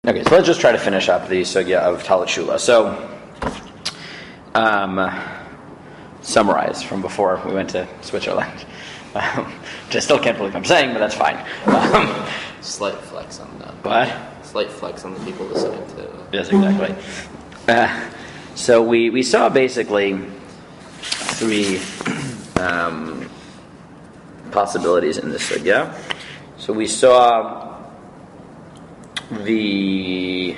Okay, so let's just try to finish up the sugya of Tallit Shula. So, summarize from before we went to Switzerland. Which I still can't believe I'm saying, but that's fine. Slight flex on that. What? Slight flex on the people listening to. Yes, exactly. So we saw basically three possibilities in this sugya. So we saw the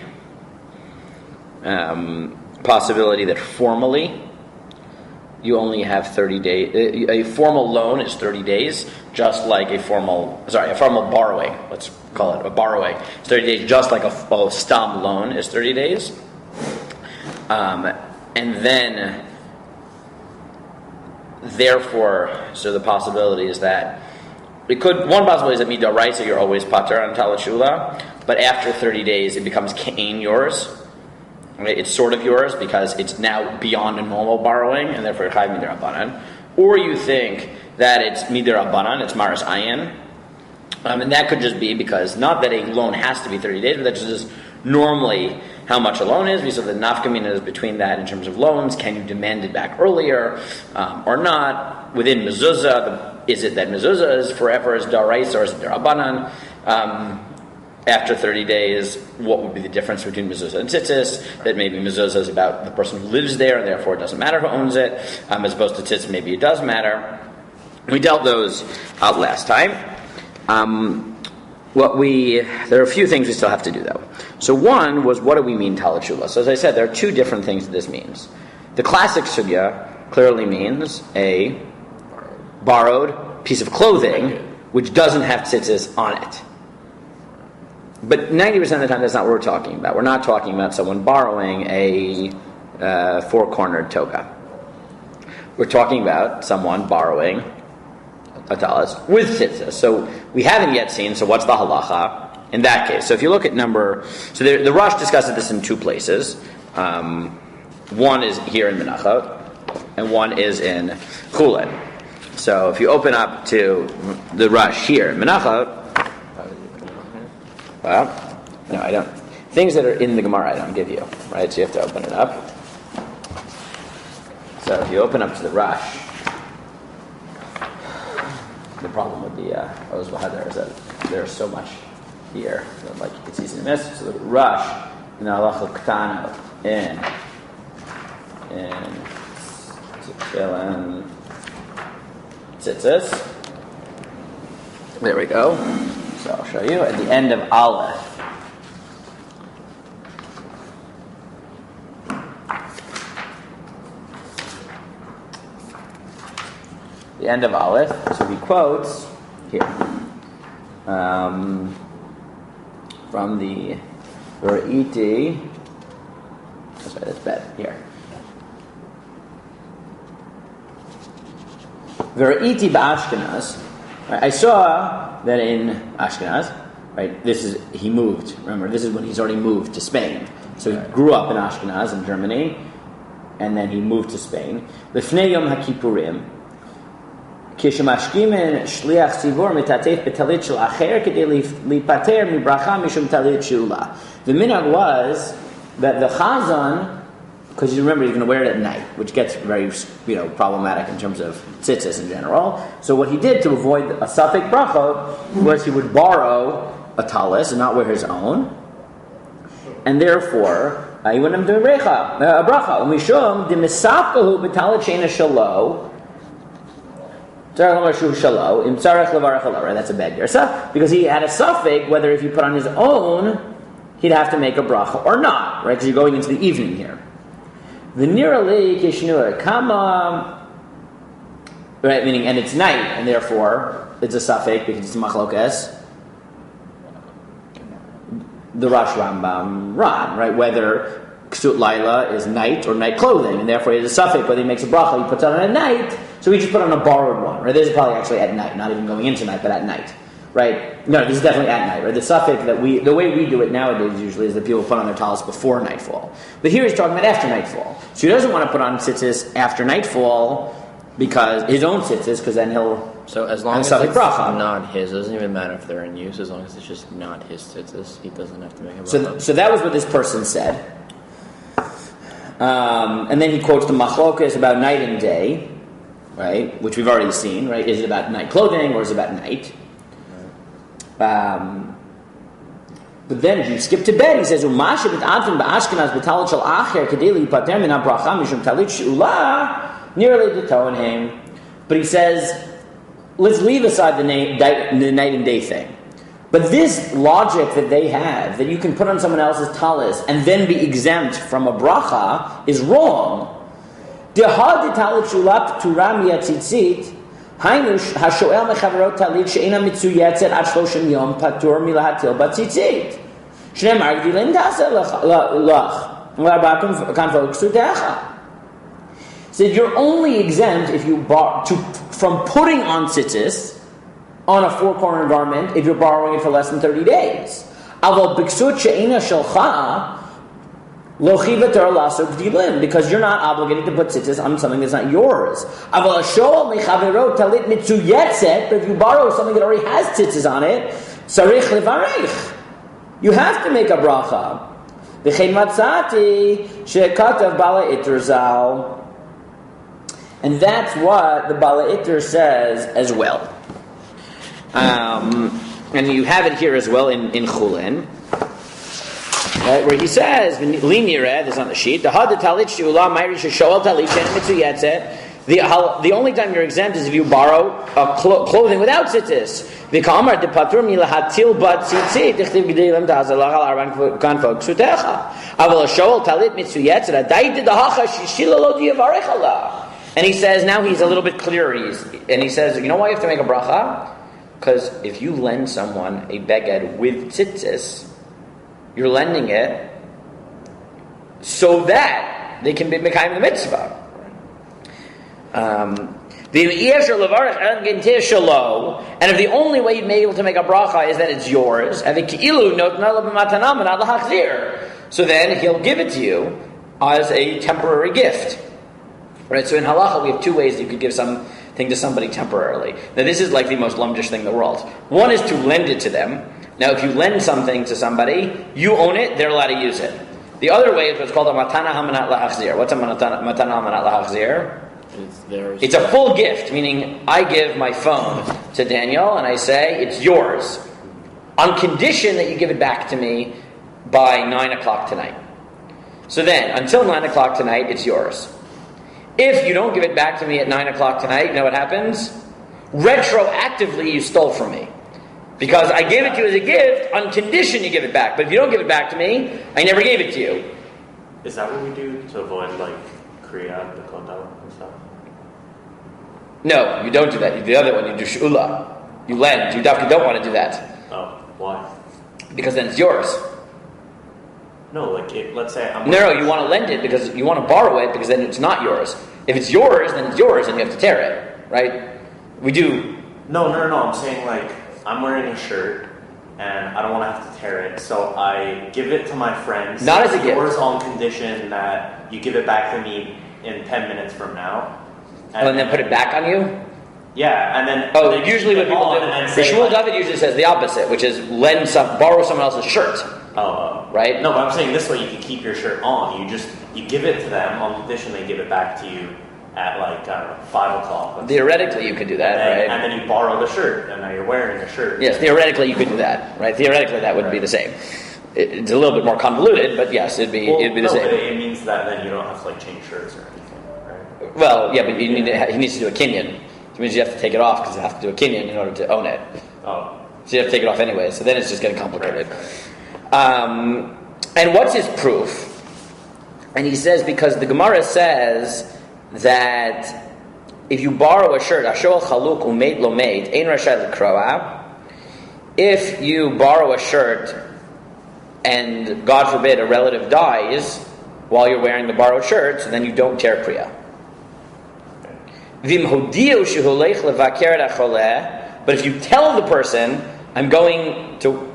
possibility that formally you only have 30 days. A formal loan is 30 days, just like a formal borrowing. Let's call it a borrowing. It's 30 days, just like a stam loan is 30 days. And then, therefore, so the possibility is that one possibility is that midaraisa you're always pater on Tallit Shula, but after 30 days it becomes kain yours. Right? It's sort of yours because it's now beyond a normal borrowing, and therefore you're chayv midarabanan. Or you think that it's midarabanan, it's maris ayin, and that could just be because not that a loan has to be 30 days, but that's just normally how much a loan is. We saw the nafkamina is between that in terms of loans. Can you demand it back earlier or not? Within mezuzah, is it that mezuzah is forever as daraisa or is it darabanan? After 30 days, what would be the difference between mezuzah and tzitzis? That maybe mezuzah is about the person who lives there, and therefore it doesn't matter who owns it, as opposed to tzitzis, maybe it does matter. We dealt those out last time. There are a few things we still have to do, though. So one was, what do we mean Tallit Shula? So as I said, there are two different things that this means. The classic sugya clearly means a borrowed piece of clothing which doesn't have tzitzis on it. But 90% of the time, that's not what we're talking about. We're not talking about someone borrowing a four-cornered toga. We're talking about someone borrowing a talis with tzitzis. So we haven't yet seen, so what's the halacha in that case? So if you look at the Rosh discusses this in two places. One is here in Menachot, and one is in Chulin. So if you open up to the Rosh here in Menachot, well, no, I don't. Things that are in the Gemara I don't give you, right? So you have to open it up. So if you open up to the Rosh, the problem with the Oz V'Hadar is that there's so much here that it's easy to miss. So the Rosh in Halacha Ktana in Tzitzis. There we go. So I'll show you at the end of Aleph. The end of Aleph. So he quotes here from the Veriti. That's bad. Here. Veriti ba'Ashkenaz. I saw that in Ashkenaz, right? He moved. Remember, this is when he's already moved to Spain. So he grew up in Ashkenaz in Germany, and then he moved to Spain. Lefnei Yom HaKippurim, כשמשכימן שליח ציבור מתעטף בטלית של אחר כדי להיפטר מברכה משום טלית שאולה. The minhag was that the chazan, because you remember he's going to wear it at night, which gets very problematic in terms of tzitzis in general. So what he did to avoid a safek bracha was he would borrow a talis and not wear his own, and therefore he wouldn't do a bracha. Mishum de misafkahu b'talit sheina shalo. Right, that's a bad gersa, because he had a suffix whether if you put on his own, he'd have to make a bracha or not, right? Because you're going into the evening here. The nirali kishnua kama, right? Meaning, and it's night, and therefore it's a suffix because it's machlokas. The Rosh Rambam Ran, right? Whether ksut laila is night or night clothing, and therefore it's a suffix whether he makes a bracha, he puts it on at night. So he just put on a borrowed one, right? This is probably actually at night, not even going into night, but at night, right? No, this is definitely at night, right? The suffix that the way we do it nowadays usually is that people put on their talis before nightfall. But here he's talking about after nightfall. So he doesn't want to put on tzitzis after nightfall because his own tzitzis, because then he'll. So as long And as Salik it's bracha. not his, it doesn't even matter if they're in use. As long as it's just not his tzitzis, he doesn't have to make a bracha. So that was what this person said. And then he quotes the machlokas about night and day, right? Which we've already seen, right? Is it about night clothing or is it about night? But then if you skip to bed, he says, "Umashe b't'advin b'ashkenaz b'talit shel acher kedei lipater min habracha mishum talit she'ula nearly to tohenhem." But he says, let's leave aside the night and day thing. But this logic that they have, that you can put on someone else's talis and then be exempt from a bracha, is wrong. Dehad talit shula p'tura miyatzitzit. Hainu hashoel mechaverot talit she'ena mitzuyetzet ad 30 yom patur milahatil batzitzit. Shneimar gdilin tasa lach v'arba kanfol ksutecha. Said you're only exempt if you from putting on tzitzis on a four-corner garment if you're borrowing it for less than 30 days. Aval biksut she'ena shelcha lo chivater laso gdilin, because you're not obligated to put tzitzis on something that's not yours. Aval ashol mechaverot talit mitzuyetzet, but if you borrow something that already has tzitzis on it, sarich levarech, you have to make a bracha. V'chein matzati she'katav bala iter zal. And that's what the Bala Itter says as well. And you have it here as well in Chulin, right, where he says, "Linireh," this is on the sheet. The only time you're exempt is if you borrow clothing without tzitzis. And he says, now he's a little bit clearer. And he says, you know why you have to make a bracha? Because if you lend someone a beged with tzitzis, you're lending it so that they can be mekayim the mitzvah. And if the only way you'd be able to make a bracha is that it's yours, so then he'll give it to you as a temporary gift. Right, so in halacha we have two ways that you could give something to somebody temporarily. Now this is like the most lumdish thing in the world. One is to lend it to them. Now if you lend something to somebody, you own it, they're allowed to use it. The other way is what's called a matana hamanat la'achzir. What's a matana hamanat la'achzir? It's a full gift, meaning I give my phone to Daniel and I say, it's yours, on condition that you give it back to me by 9 o'clock tonight. So then, until 9 o'clock tonight, it's yours. If you don't give it back to me at 9 o'clock tonight, you know what happens? Retroactively, you stole from me. Because I gave it to you as a gift on condition you give it back. But if you don't give it back to me, I never gave it to you. Is that what we do to avoid, like, Kriya, the Kodal and stuff? No, you don't do that. You do the other one. You do Sh'ula. You lend. You definitely don't want to do that. Oh, why? Because then it's yours. No, like, let's say I'm... No, you want to lend it because you want to borrow it because then it's not yours. If it's yours, then it's yours and you have to tear it, right? We do... No, I'm saying, like, I'm wearing a shirt and I don't want to have to tear it, so I give it to my friends. Not as a gift. Yours on condition that you give it back to me in 10 minutes from now. And then put it back on you? Yeah, and then... Oh, usually what people do... The Shmuel David usually says the opposite, which is borrow someone else's shirt. Oh, right? No, but I'm saying this way you can keep your shirt on. You give it to them on condition they give it back to you at like 5 o'clock. Theoretically, you could do that, right? And then you borrow the shirt, and now you're wearing a shirt. Yes, theoretically you could do that, right? Theoretically, that would be the same. It's a little bit more convoluted, but yes, it'd be the same. But it means that then you don't have to like change shirts or anything, right? Well, yeah, but he needs to do a kinyan, which means you have to take it off because you have to do a kinyan in order to own it. Oh, so you have to take it off anyway. So then it's just getting complicated. Right. And what's his proof? And he says because the Gemara says that if you borrow a shirt, ashol chaluk umeit lo meit ein rashai l'kroa. If you borrow a shirt and God forbid a relative dies while you're wearing the borrowed shirt, so then you don't tear kriya. Vim hodiu shehulech levaker et hacholeh. But if you tell the person, I'm going to.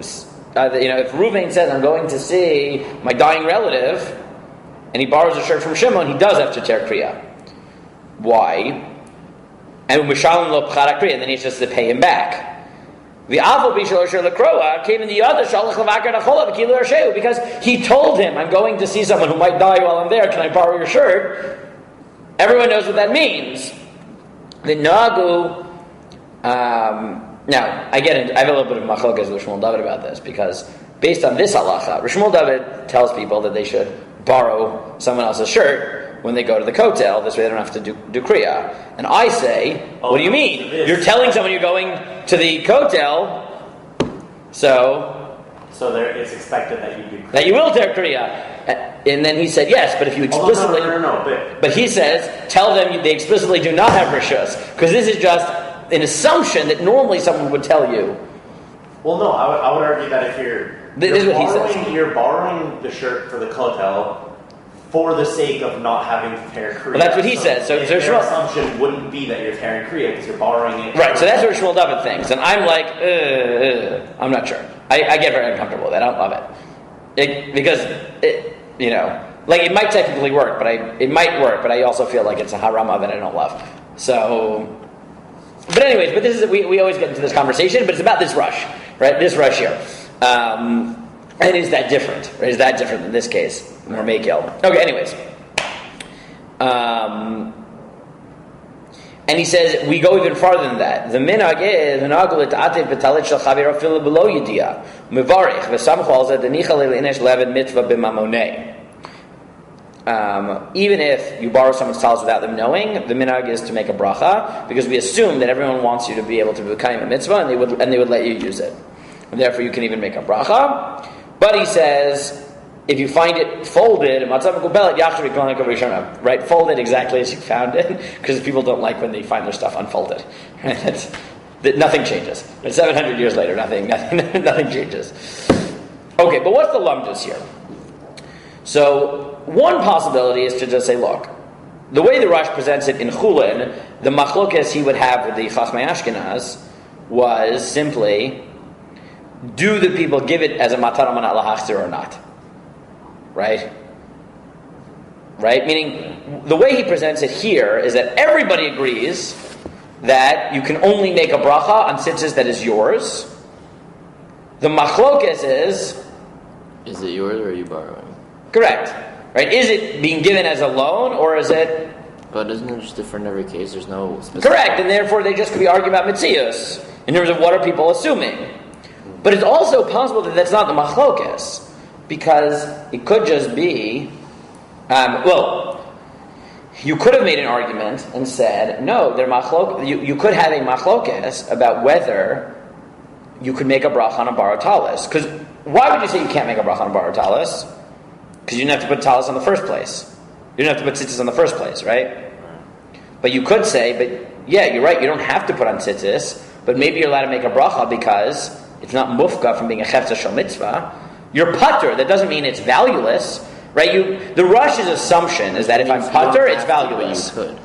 If Reuven says, I'm going to see my dying relative, and he borrows a shirt from Shimon, he does have to tear kriya. Why? and Mishalim lo pchara kriya, and then he has to pay him back. The avol bishal asher lekroa came in the other shalach levakar nachola v'kilu arsheu, because he told him, I'm going to see someone who might die while I'm there, can I borrow your shirt? Everyone knows what that means. The nagu, now, I have a little bit of machlokas with Shmuel David about this, because based on this halacha, Shmuel David tells people that they should borrow someone else's shirt when they go to the kotel, this way they don't have to do kriya. And I say, what do you mean? You're telling someone you're going to the kotel, so it's expected that you do kriya. That you will do kriya. And then he said, yes, but if you explicitly... No. But he says, tell them they explicitly do not have rishus, because this is just an assumption that normally someone would tell you. Well, no, I would argue that if you're borrowing the shirt for the kotel for the sake of not having to tear kriya. Well, that's what he says. So their assumption wouldn't be that you're tearing kriya because you're borrowing it. Right, so that's what Shmuel David thinks. And I'm like, I'm not sure. I get very uncomfortable with that. I don't love it. Because, it might technically work, but it might work, but I also feel like it's a haram that I don't love. So, but anyways, this is, we always get into this conversation, but it's about this rush, right? This rush here. And is that different? Or is that different in this case? More makil. Okay, anyways. And he says, we go even farther than that. The minhag is, v'nagul et'ativ b'talit shel chaver afilu below yediyah, mevarich, v'samchu al zeh denicha le'inish levin mitzvah b'mamoneh. Even if you borrow someone's talis without them knowing, the minhag is to make a bracha, because we assume that everyone wants you to be able to become a mitzvah, and they would let you use it. And therefore you can even make a bracha. But he says, if you find it folded, right? Fold it exactly as you found it, because people don't like when they find their stuff unfolded. Right? Nothing changes. But 700 years later, nothing changes. Okay, but what's the lumdus here? So one possibility is to just say, look, the way the Rosh presents it in Chulin, the machlokes he would have with the Chasmei Ashkenaz was simply, do the people give it as a matana manat lahachzir or not? Right? Meaning, the way he presents it here is that everybody agrees that you can only make a bracha on tzitzis that is yours. The machlokes is it yours or are you borrowing? Correct. Right? Is it being given as a loan or is it... But isn't it just different in every case? There's no specific... Correct, and therefore they just could be arguing about mitzias in terms of what are people assuming. But it's also possible that that's not the machlokes, because it could just be, you could have made an argument and said, no, you could have a machlokes about whether you could make a bracha on a borrowed talis. Because why would you say you can't make a bracha on a borrowed talis? Because you didn't have to put talis in the first place. You didn't have to put tzitzis in the first place, right? But you could say, but yeah, you're right, you don't have to put on tzitzis, but maybe you're allowed to make a bracha because it's not mufka from being a chefza shel mitzvah. You're putter. That doesn't mean it's valueless, right? The Rush's assumption is that if I'm putter, it's valueless. You could.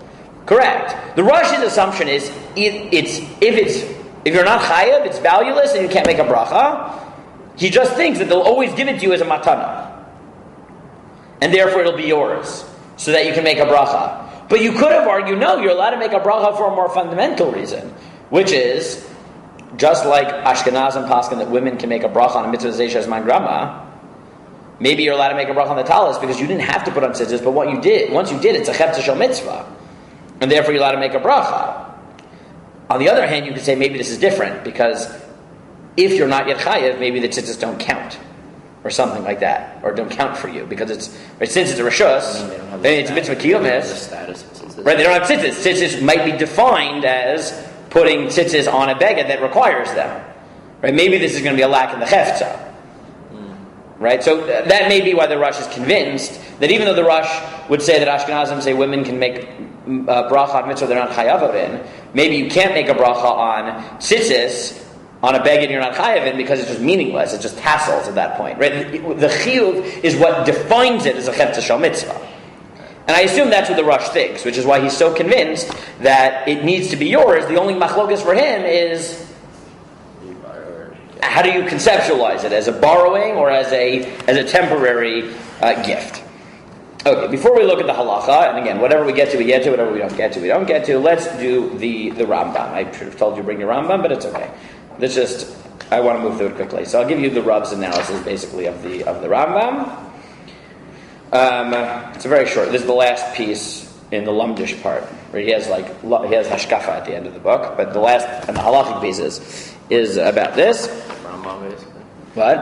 Correct. The Rush's assumption is if you're not chayav, it's valueless and you can't make a bracha. He just thinks that they'll always give it to you as a matana, and therefore it'll be yours, so that you can make a bracha. But you could have argued, no, you're allowed to make a bracha for a more fundamental reason, which is, just like Ashkenazim paskin that women can make a bracha on a mitzvah zeisha man grama, maybe you're allowed to make a bracha on the talis because you didn't have to put on tzitzis, but once you did, it's a chefza shel mitzvah, and therefore you're allowed to make a bracha. On the other hand, you could say maybe this is different, because if you're not yet chayev, maybe the tzitzis don't count, or something like that, or don't count for you, because since it's a rishus, then it's a mitzvah kiyumis. Right, they don't have tzitzis. Tzitzis might be defined as putting tzitzis on a beged that requires them. Right? Maybe this is going to be a lack in the chefza. Right? So that may be why the Rush is convinced that even though the Rush would say that Ashkenazim say women can make bracha on mitzvah they're not chayav in, maybe you can't make a bracha on tzitzis on a beged you're not chayav in because it's just meaningless. It's just tassels at that point. Right? The chiyuv is what defines it as a chefza shel mitzvah. And I assume that's what the Rush thinks, which is why he's so convinced that it needs to be yours. The only machlokas for him is how do you conceptualize it, as a borrowing or as a temporary gift? Okay, before we look at the halacha, and again, whatever we get to, we get to. Whatever we don't get to, we don't get to. Let's do the Rambam. I should have told you to bring your Rambam, but it's okay. I want to move through it quickly. So I'll give you the Rav's analysis, basically, of the Rambam. It's a very short. This is the last piece in the Lumdish part, where he has hashkafa at the end of the book. But the last and the halachic pieces is about this. Rambam, basically. What?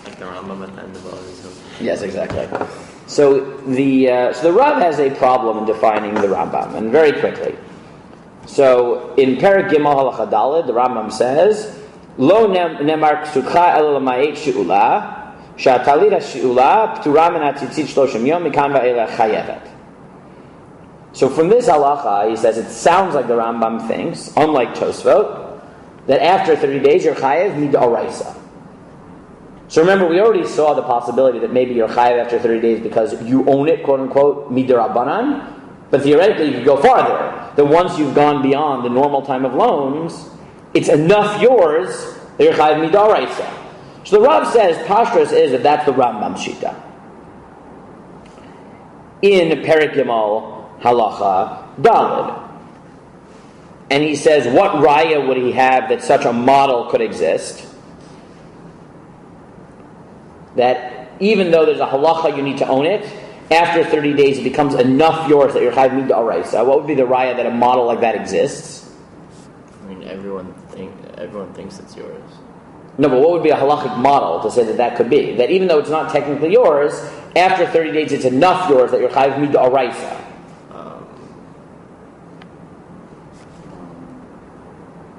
Like the Rambam at the end of all these. Yes, exactly. So the Rav has a problem in defining the Rambam, and very quickly. So in Perek Gimel Halacha Daled, the Rambam says, "Lo nemar ksutcha ela l'mayet she'ula, she'atalit ha'she'ula p'tura min ha'tzitzit shloshim yom mikan va'elach chayevet." So from this halacha, he says it sounds like the Rambam thinks, unlike Tosfot, that after 30 days you're chayev midoraisa. So remember, we already saw the possibility that maybe you're chayav after 30 days because you own it, quote unquote, midirabanan. But theoretically, you could go farther. That once you've gone beyond the normal time of loans, it's enough yours that you're chayav midaraisa. So the Rav says, Pashtus is that that's the Rambam Shita. In Perek Gimel Halacha Daled. And he says, what raya would he have that such a model could exist? That even though there's a halacha you need to own it, after 30 days it becomes enough yours that you're chayav mid'oraisa. What would be the raya that a model like that exists? I mean, everyone thinks it's yours. No, but what would be a halachic model to say that could be? That even though it's not technically yours, after 30 days it's enough yours that you're chayav mid'oraisa.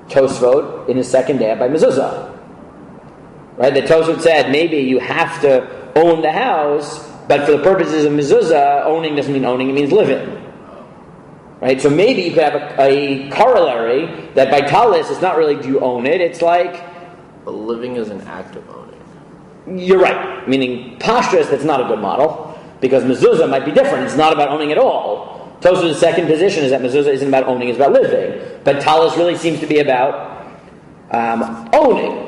Tosfot in his second day by mezuzah. Right, the Tosfot said maybe you have to own the house, but for the purposes of mezuzah, owning doesn't mean owning; it means living. Right, so maybe you could have a corollary that by Tallit it's not really do you own it; it's like. But living is an act of owning. You're right, meaning Pashtus that's not a good model because mezuzah might be different. It's not about owning at all. Tosfot's second position is that mezuzah isn't about owning; it's about living. But Tallit really seems to be about owning.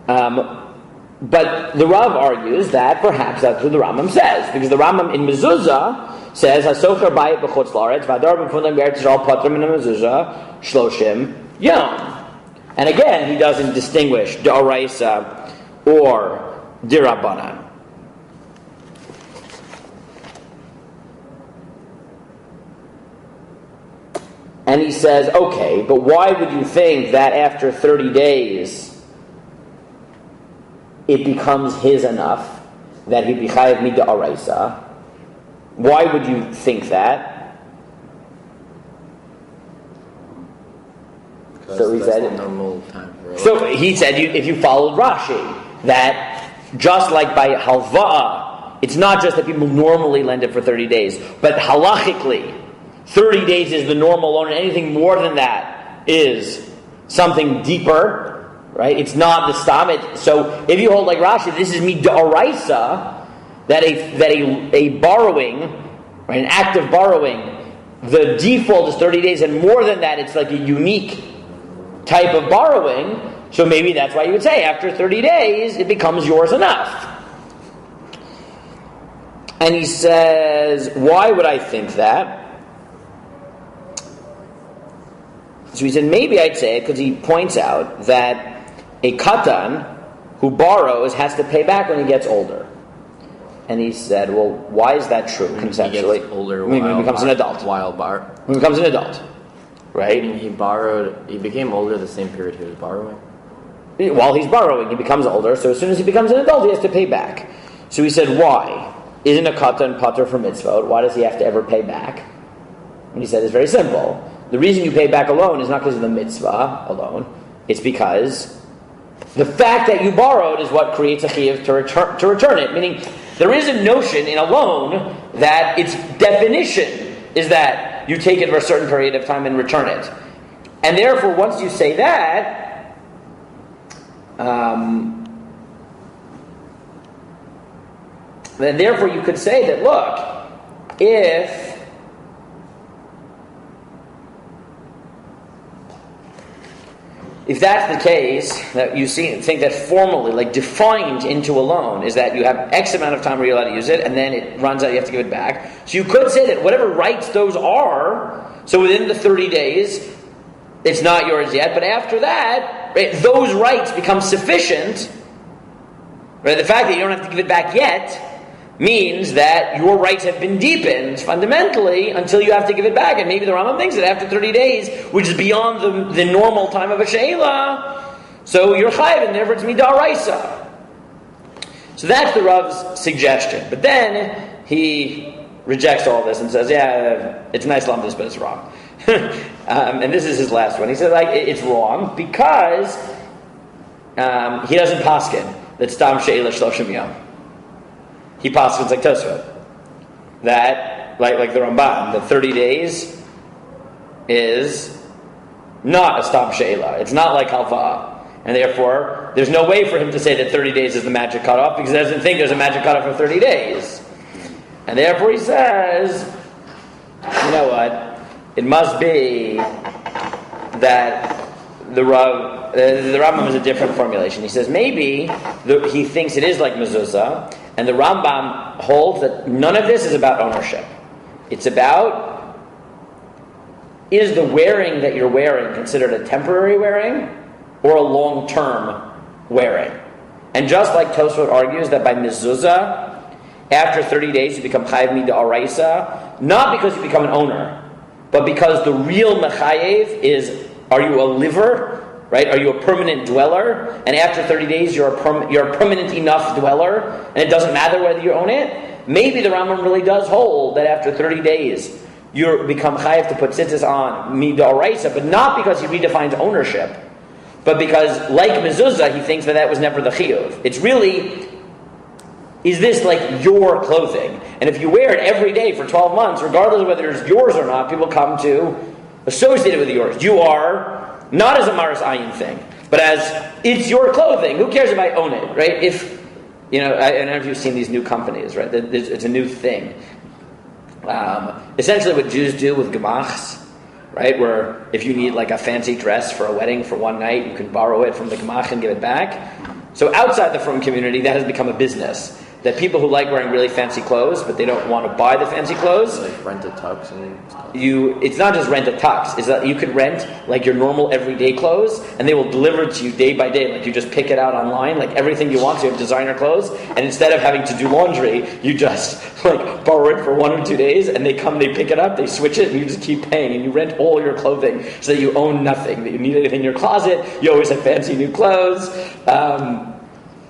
But the Rav argues that perhaps that's what the Rambam says, because the Rambam in Mezuzah says Hasocher bayit b'chutz la'aretz v'adar b'fundan b'eretz Yisrael patrim min mezuzah shloshim yom. And again, he doesn't distinguish d'oraisa or d'Rabbanan. And he says, okay, but why would you think that after 30 days it becomes his enough that he'd be chayav mid'oraisa? Why would you think that? Because So he that's said, the normal time for so he said, if you followed Rashi, that just like by halva'a, it's not just that people normally lend it for 30 days, but halachically, 30 days is the normal loan, and anything more than that is something deeper. Right? It's not the stam. So if you hold like Rashi, this is mid'oraisa, that a borrowing, right, an act of borrowing, the default is 30 days, and more than that, it's like a unique type of borrowing. So maybe that's why you would say after 30 days, it becomes yours enough. And he says, why would I think that? So he said, maybe I'd say it because he points out that a katan who borrows has to pay back when he gets older. And he said, well, why is that true conceptually? He gets older when he becomes an adult. When he becomes an adult. Right? I mean, he became older the same period he was borrowing. While he's borrowing, he becomes older, so as soon as he becomes an adult, he has to pay back. So he said, why? Isn't a katan pater for mitzvot? Why does he have to ever pay back? And he said, it's very simple. The reason you pay back alone is not because of the mitzvah alone. It's because the fact that you borrowed is what creates a chiyuv to return it. Meaning, there is a notion in a loan that its definition is that you take it for a certain period of time and return it. And therefore, once you say that, then therefore you could say that, look, if if that's the case, that you think that formally, like defined into a loan, is that you have X amount of time where you're allowed to use it, and then it runs out, you have to give it back. So you could say that whatever rights those are, so within the 30 days, it's not yours yet, but after that, right, those rights become sufficient. Right? The fact that you don't have to give it back yet means that your rights have been deepened fundamentally until you have to give it back. And maybe the Rambam thinks that after 30 days, which is beyond the normal time of a sheila, so you're chayiv, and therefore it's midaraisa. So that's the Rav's suggestion. But then he rejects all this and says, yeah, it's nice lamdus, but it's wrong. And this is his last one. He said, like, it's wrong because he doesn't paskin that stam sheila shloshim yom. He paskins like Tosfot, that like the Ramban, that 30 days is not a stam sheila. It's not like halva, and therefore there's no way for him to say that 30 days is the magic cutoff because he doesn't think there's a magic cutoff for 30 days. And therefore he says, you know what? It must be that the Rambam has a different formulation. He says maybe he thinks it is like mezuzah, and the Rambam holds that none of this is about ownership. It's about, is the wearing that you're wearing considered a temporary wearing or a long-term wearing? And just like Tosfot argues that by mezuzah, after 30 days you become chayiv mid'oraisa, not because you become an owner, but because the real mechayev is, are you a liver? Right? Are you a permanent dweller? And after 30 days, you're a permanent enough dweller, and it doesn't matter whether you own it? Maybe the Rambam really does hold that after 30 days, you become chayiv to put tzitzis on mid'oraisa, but not because he redefines ownership, but because, like mezuzah, he thinks that was never the chiyuv. It's really, is this like your clothing? And if you wear it every day for 12 months, regardless of whether it's yours or not, people come to associate it with yours. You are not as a Maris Ayin thing, but as it's your clothing. Who cares if I own it, right? If, I don't know if you've seen these new companies, right? It's a new thing. Essentially what Jews do with gemachs, right? Where if you need like a fancy dress for a wedding for one night, you can borrow it from the gemach and give it back. So outside the frum community, that has become a business. That people who like wearing really fancy clothes, but they don't want to buy the fancy clothes, like rent a tux and stuff. It's not just rent a tux. It's that you could rent like your normal everyday clothes, and they will deliver it to you day by day. Like you just pick it out online, like everything you want. So you have designer clothes, and instead of having to do laundry, you just like borrow it for 1 or 2 days, and they come, they pick it up, they switch it, and you just keep paying, and you rent all your clothing so that you own nothing. That you need anything in your closet, you always have fancy new clothes.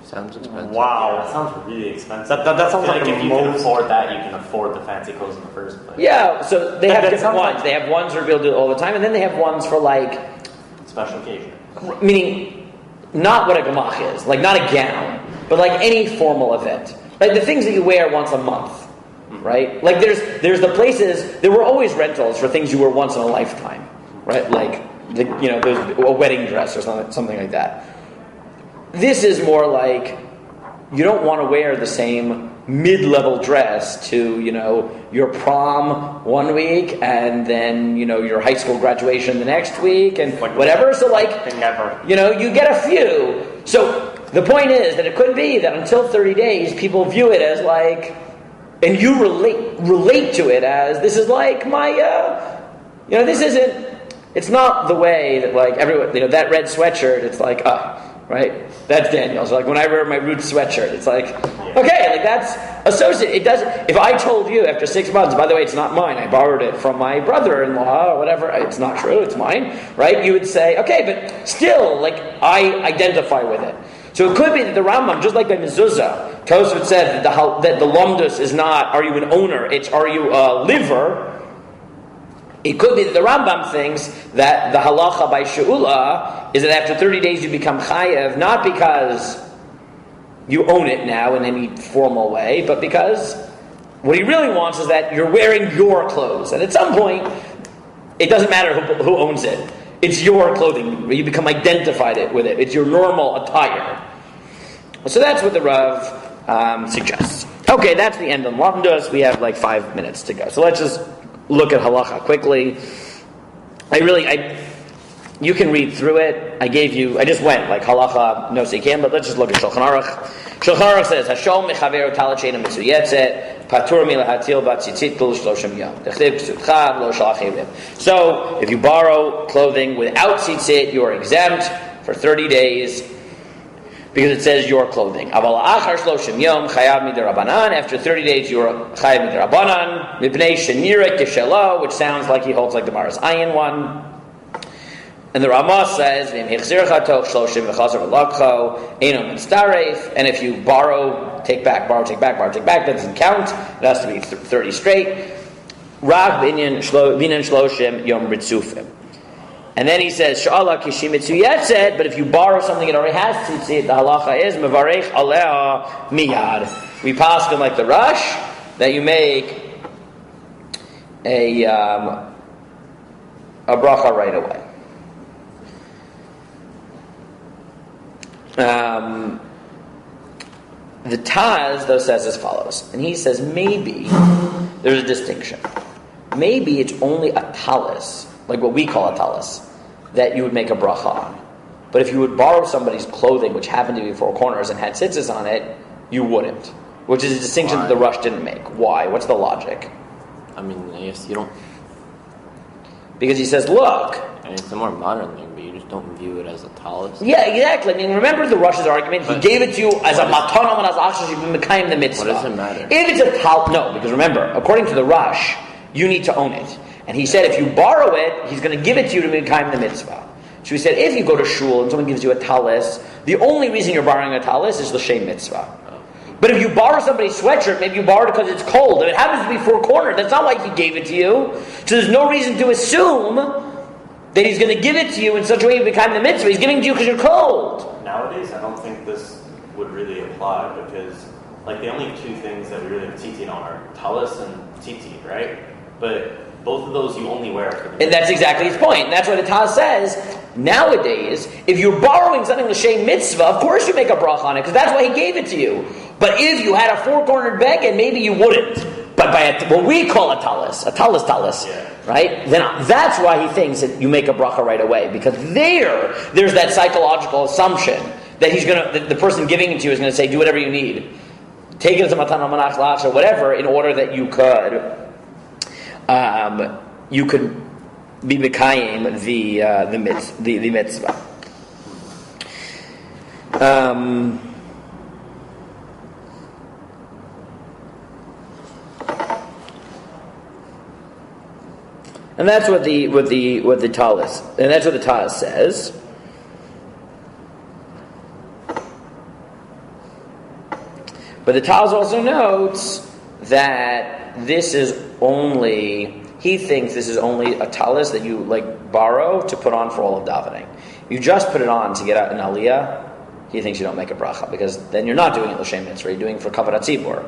Sounds expensive. Wow, that sounds really expensive. That sounds like if you can afford that, you can afford the fancy clothes in the first place. Yeah, so they have different ones. Like they have ones where people do it all the time, and then they have ones for like special occasion. Meaning, not what a gemach is, like not a gown, but like any formal event. Like the things that you wear once a month, right? Like there's the places, there were always rentals for things you wear once in a lifetime, right? Like there's a wedding dress or something like that. This is more like you don't want to wear the same mid-level dress to, your prom one week and then, your high school graduation the next week and whatever. So you get a few. So the point is that it could be that until 30 days, people view it as like, and you relate to it as, this is like my, this isn't, it's not the way that like everyone, that red sweatshirt, it's like, right? That's Daniel's. Like when I wear my Roots sweatshirt, it's like, okay, like that's associated. It does. If I told you after 6 months, by the way, it's not mine. I borrowed it from my brother-in-law or whatever. It's not true. It's mine, right? You would say, okay, but still, like I identify with it. So it could be that the Rambam, just like by mezuzah, Tosfot said that the lomdus is not, are you an owner? It's, are you a liver? It could be that the Rambam thinks that the halacha by she'ula is that after 30 days you become chayev, not because you own it now in any formal way, but because what he really wants is that you're wearing your clothes. And at some point, it doesn't matter who owns it. It's your clothing. You become identified with it. It's your normal attire. So that's what the Rav suggests. Okay, that's the end of Lamdos. We have like 5 minutes to go. So let's just look at halacha quickly. You can read through it. I just went like halacha no sekim, but let's just look at Shulchan Aruch. Shulchan Aruch says, Hashom mechaveru talit she'eino mitzuyetzet, patur milahatil batzitzit kol 30 yom. Dechtiv ksutcha lo shalachim. So, if you borrow clothing without tzitzit, you are exempt for 30 days, because it says your clothing. Aval achar 30 yom chayav midirabanan. After 30 days, you are chayav midirabanan. Mipnei shenira kishelo, which sounds like he holds like the Maras Ayin one. And the Ramah says, and if you borrow, take back, that doesn't count. It has to be 30 straight. And then he says, but if you borrow something that already has tzitzit, the halacha is mevarech aleha miyad. We pass them like the Rush, that you make a bracha right away. The Taz, though, says as follows, and he says maybe there's a distinction. Maybe it's only a talis, like what we call a talis, that you would make a bracha on. But if you would borrow somebody's clothing, which happened to be four corners and had tzitzis on it, you wouldn't. Which is a distinction that the Rush didn't make. Why? What's the logic? I mean, I guess you don't. Because he says, look. And it's a more modern thing, but you just don't view it as a talis. Yeah, exactly. I mean, remember the Rush's argument? He gave it to you as a matana manas achshav you've been mekayim the mitzvah. What does it matter? If it's a tal, no, because remember, according to the Rush, you need to own it. And he said if you borrow it, he's going to give it to you to mekayim the mitzvah. So he said if you go to shul and someone gives you a talis, the only reason you're borrowing a talis is l'shem mitzvah. But if you borrow somebody's sweatshirt, maybe you borrowed it because it's cold. If it happens to be four cornered, that's not why he gave it to you. So there's no reason to assume that he's going to give it to you in such a way you become the mitzvah. He's giving it to you because you're cold. Nowadays, I don't think this would really apply because, like, the only two things that we really have tzitzit on are talis and tzitzit, right? But both of those you only wear for the mitzvah. And that's exactly his point. And that's why the Taz says, nowadays, if you're borrowing something l'shem mitzvah, of course you make a bracha on it because that's why he gave it to you. But if you had a four-cornered bag, and maybe you wouldn't. But by what we call a talis, yeah. Right? Then that's why he thinks that you make a bracha right away, because there's that psychological assumption that the person giving it to you is going to say, do whatever you need, take it as a matana manach lach or whatever, in order that you could be mekayim the mitzvah. And that's what the talis, and that's what the Taz says. But the Taz also notes that he thinks this is only a talis that you borrow to put on for all of davening. You just put it on to get out an aliyah. He thinks you don't make a bracha because then you're not doing it l'shem mitzvah. You're doing it for kavod hatzibur.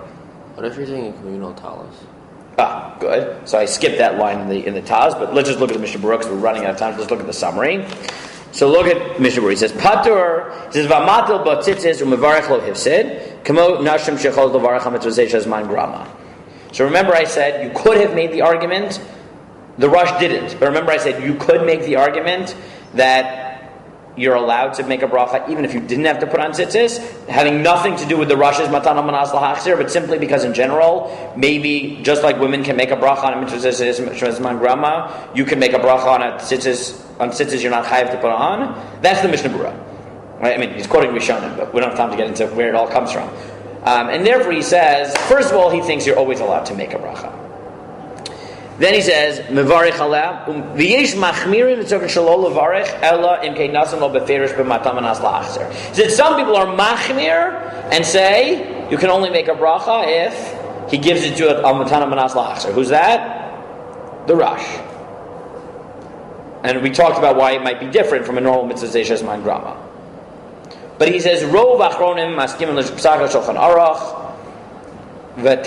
What if you're doing a communal talis? Ah, good. So I skipped that line in the Taz, but let's just look at the Mishnah Berurah because we're running out of time. So let's look at the summary. So look at Mishnah Berurah. He says, Patur, he says, V'amatil b'tzitzis u'mevarech lo hifsid, kamo nashim shechol levarech ha'mitzvah zman grama. So remember I said you could have made the argument, the Rush didn't, but remember I said you could make the argument that you're allowed to make a bracha even if you didn't have to put on tzitzis, having nothing to do with the Rush's matana manas lahachzir, but simply because in general, maybe just like women can make a bracha on a mitzvah zman grama, you can make a bracha on tzitzis you're not chayav to put on. That's the Mishnah Berurah. Right? I mean, he's quoting Rishonim, but we don't have time to get into where it all comes from. And therefore he says, first of all, he thinks you're always allowed to make a bracha. Then he says, "Mevarich aleh, v'yesh machmirin v'tzokin shelo levarich ela im kei nasan lo beferish b'matam manas la'achzer." He said some people are machmir and say you can only make a bracha if he gives it to a matana manas la'achzer. Who's that? The Rush. And we talked about why it might be different from a normal mitzvah zeishes man grama. But he says, "Rov achronim maskim l'shpsach shulchan aruch." But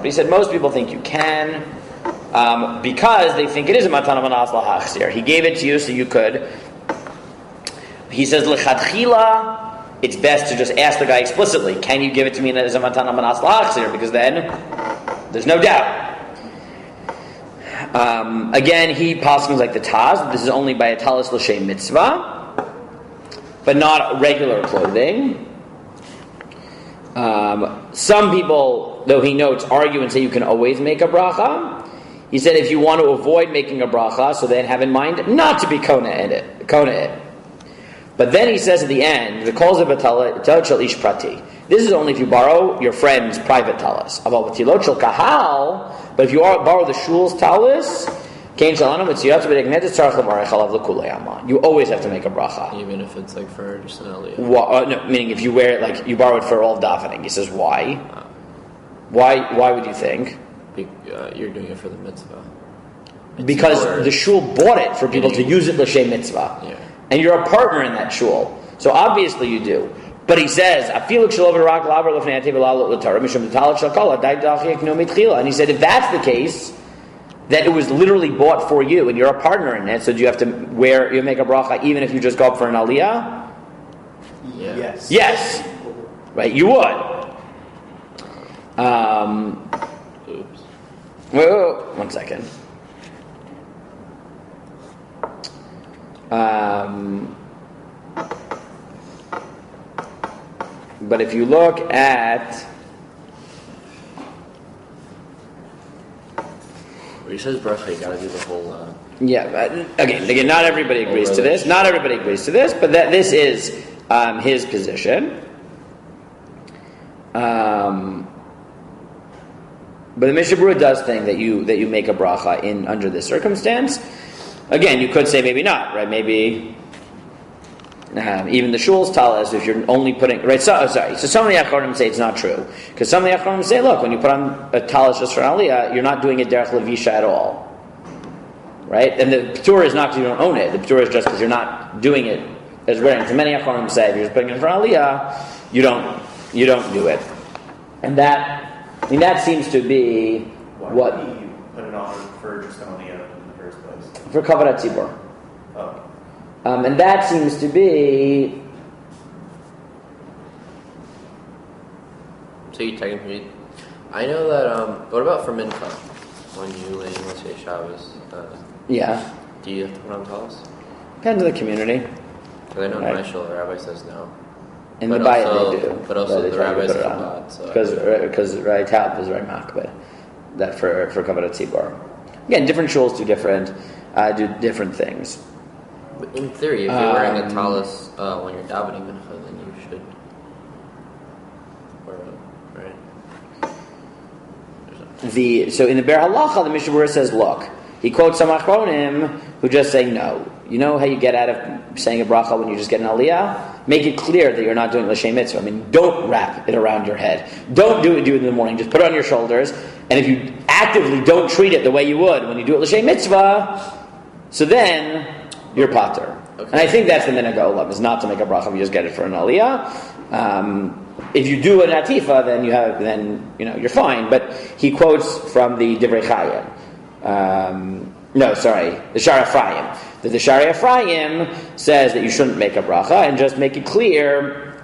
he said most people think you can because they think it is a matana manas lahachzir. He gave it to you so you could. He says lechatchila, it's best to just ask the guy explicitly, can you give it to me as a matana manas lahachzir? Because then there's no doubt. Again, he passes like the Taz. This is only by a talis l'shem mitzvah, but not regular clothing. Some people, though he notes, argue and say you can always make a bracha. He said if you want to avoid making a bracha, so then have in mind not to be kona it. But then he says at the end, the calls of a talit shel ish prati. This is only if you borrow your friend's private talis. But if you borrow the shul's talis, you always have to make a bracha. Even if it's like for just an aliyah. No, meaning if you wear it, like you borrow it for all davening. He says, why? Why would you think? You're doing it for the mitzvah. Because the shul bought it for people to use it l'shem mitzvah. Yeah. And you're a partner in that shul. So obviously you do. But he says, and he said, if that's the case, that it was literally bought for you and you're a partner in it, so do you have to make a bracha even if you just go up for an aliyah? Yeah. Yes. Right, you would. Oops. Whoa, 1 second. But if you look at He says bracha, you gotta do the whole. again, not everybody agrees to this. Not everybody agrees to this, but this is his position. But the Mishnah Berurah does think that you make a bracha under this circumstance. Again, you could say maybe not, right? Maybe even the shul's talis, if you're only putting right. So some of the achronim say it's not true because some of the achronim say, look, when you put on a talis just for an aliyah, you're not doing it derech levisha at all, right? And the p'tur is not because you don't own it. The p'tur is just because you're not doing it as wearing. So many achronim say if you're just putting it for an aliyah, you don't do it, and that seems to be what you put it on for just an aliyah in the first place for kavod tzibur. Oh. And that seems to be. So you technically, I know that. What about for mincha? When you leave, let's say Shabbos. Yeah. Do you have to put on talis? Depends on the community. Because I know Right. my shul, the rabbi says no. In But the Bayit also- they do. but also they the tell you to rabbis put it have on. not, so- Because Rai Talb is very makbid. That for Kavod Tzibor. Again, different shuls do different things. But in theory, if you're wearing a talis when you're davening mincha, then you should wear it, right? So in the Ber Halacha, the Mishnah Berurah says, look, he quotes some achronim who just say no. You know how you get out of saying a bracha when you just get an aliyah? Make it clear that you're not doing l'shem mitzvah. I mean, don't wrap it around your head. Don't do it in the morning. Just put it on your shoulders. And if you actively don't treat it the way you would when you do it l'shem mitzvah, so then you're pater. Okay. And I think that's the minhag olam, is not to make a bracha if you just get it for an aliyah. If you do an atifa, then you're fine. But he quotes from the Divrei Chayim. The Shari Ephraim. That the Shari Ephraim says that you shouldn't make a bracha and just make it clear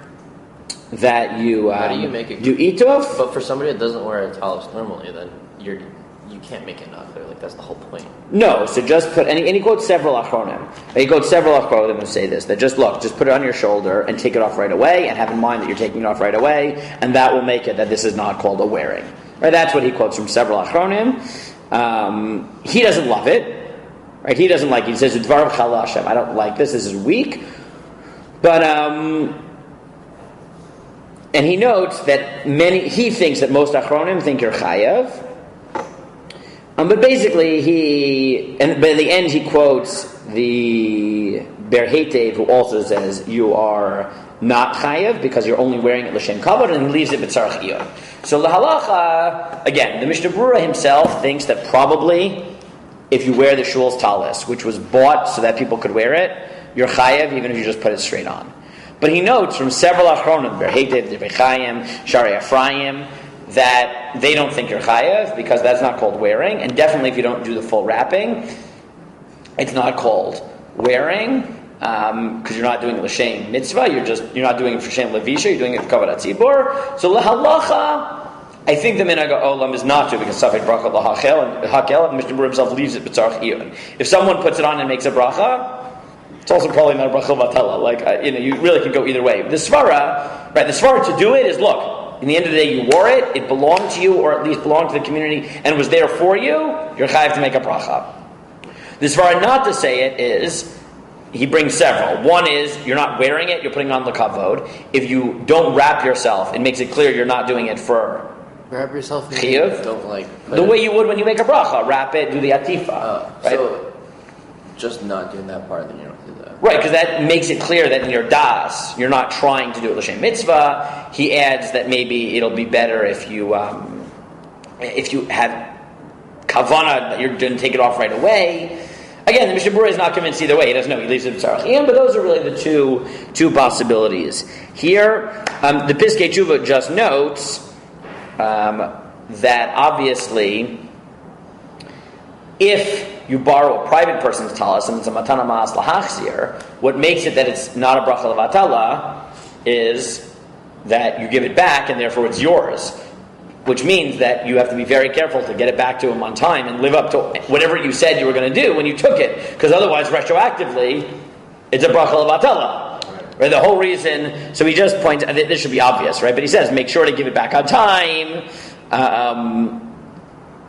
that you How do you make it? do ituf. But for somebody that doesn't wear a talis normally, then you can't make it not clear. Like that's the whole point. No, so just put, and he quotes several achronim. He quotes several achronim who say this, that just put it on your shoulder and take it off right away, and have in mind that you're taking it off right away, and that will make it that this is not called a wearing. Right? That's what he quotes from several achronim. He doesn't love it. Right? He doesn't like it. He says, Dvarav Chala Hashem. I don't like this. This is weak. But, and he notes that he thinks that most achronim think you're chayav. But basically, but in the end he quotes the Ber Heitev, who also says you are not chayav because you're only wearing it l'shem kavod, and he leaves it b'tzarach iyun. So the halacha, again, the Mishnah Berurah himself thinks that probably if you wear the shul's talis, which was bought so that people could wear it, you're chayav even if you just put it straight on. But he notes from several achronim, Ber Heitev, Divrei Chayim, Shari Ephraim, that they don't think you're chayav because that's not called wearing, and definitely if you don't do the full wrapping, it's not called wearing because you're not doing l'shem mitzvah. You're not doing it for shem levisha. You're doing it for kavod tzibur. So lahalacha, I think the minhag olam is not to, because safek bracha lahakel, and hakel, and Mishnah Berurah himself leaves it b'tzarach iyun. If someone puts it on and makes a bracha, it's also probably not a bracha vatala. Like you really can go either way. The svara, right? The svara to do it is look. In the end of the day, you wore it. It belonged to you, or at least belonged to the community, and was there for you. You're chayav to make a bracha. The svara not to say it is. He brings several. One is, you're not wearing it, you're putting on the kavod. If you don't wrap yourself, it makes it clear you're not doing it for Wrap yourself in chiyuv. Don't the way you would when you make a bracha. Wrap it, do the atifa. Right? So, just not doing that part, then you don't do that. Right, because that makes it clear that in your das, you're not trying to do it l'shem mitzvah. He adds that maybe it'll be better if you have kavana, that you're going to take it off right away. Again, the Mishnah Berurah is not convinced either way. He doesn't know. He leaves it b'tzarach iyun, but those are really the two possibilities. Here, the Piskei Tshuva just notes that obviously, if you borrow a private person's talis and it's a matana ma'as lahachzir, what makes it that it's not a bracha levatala is that you give it back and therefore it's yours. Which means that you have to be very careful to get it back to him on time and live up to whatever you said you were going to do when you took it. Because otherwise, retroactively, it's a bracha levatala. Right? The whole reason, so he just points, this should be obvious, right? But he says, make sure to give it back on time.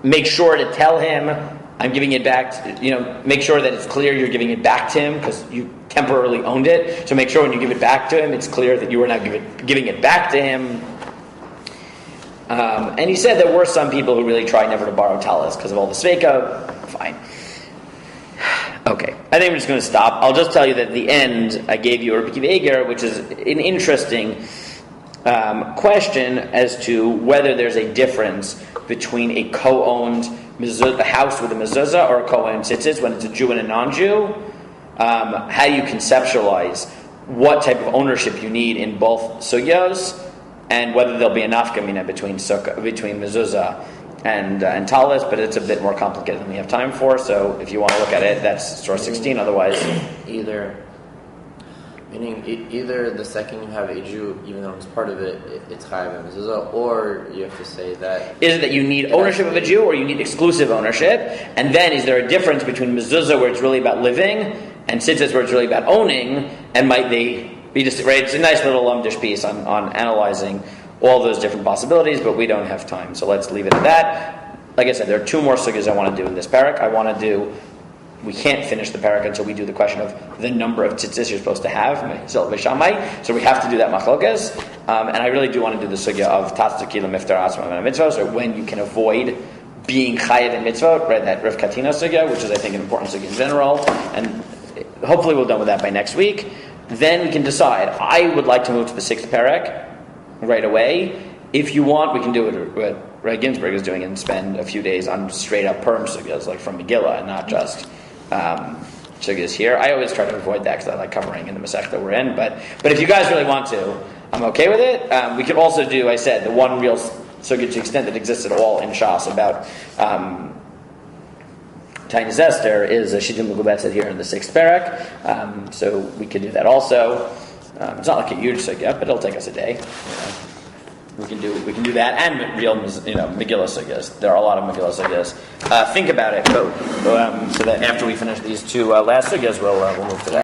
Make sure to tell him, I'm giving it back, make sure that it's clear you're giving it back to him because you temporarily owned it. So make sure when you give it back to him, it's clear that you are now giving it back to him. And he said there were some people who really tried never to borrow talis because of all the sveika. Fine. Okay. I think I'm just going to stop. I'll just tell you that at the end I gave you a Rabbi Akiva Eiger, which is an interesting question as to whether there's a difference between a co-owned a house with a mezuzah or a co-owned tzitzis when it's a Jew and a non-Jew. How do you conceptualize what type of ownership you need in both sugyos, and whether there'll be a nafkamina between mezuzah and talis, but it's a bit more complicated than we have time for. So if you want to look at it, that's source 16. Otherwise, either the second you have a Jew, even though it's part of it, it's chayav and mezuzah, or you have to say that is it that you need ownership of a Jew, or you need exclusive ownership, and then is there a difference between mezuzah where it's really about living and tzitzis where it's really about owning, and might they be just right? It's a nice little lumdish piece on analyzing all those different possibilities, but we don't have time, so let's leave it at that. Like I said, there are two more sugyas I want to do in this parak. We can't finish the parak until we do the question of the number of tzitzis you're supposed to have, so we have to do that machlokas, and I really do want to do the sugya of tatzaki l'miftar atzma and mitzvah, so when you can avoid being chayav in mitzvah, right? That Rav Katina sugya, which is I think an important sugya in general, and hopefully we'll done with that by next week. Then we can decide. I would like to move to the sixth parak right away. If you want, we can do what Ray Ginsburg is doing and spend a few days on straight up perm sugyas, like from Megillah, and not just sugyas here. I always try to avoid that because I like covering in the Masech that we're in. But if you guys really want to, I'm okay with it. We could also do, I said, the one real sugya to the extent that exists at all in Shas about Tainis Esther is a Shittim Megubetz here in the sixth parak. So we could do that also. It's not like a huge sugya, but it'll take us a day. We can do that and real Megillah sugyas. There are a lot of Megillah sugyas. Think about it, so that after we finish these two last sugyas, we'll move to that.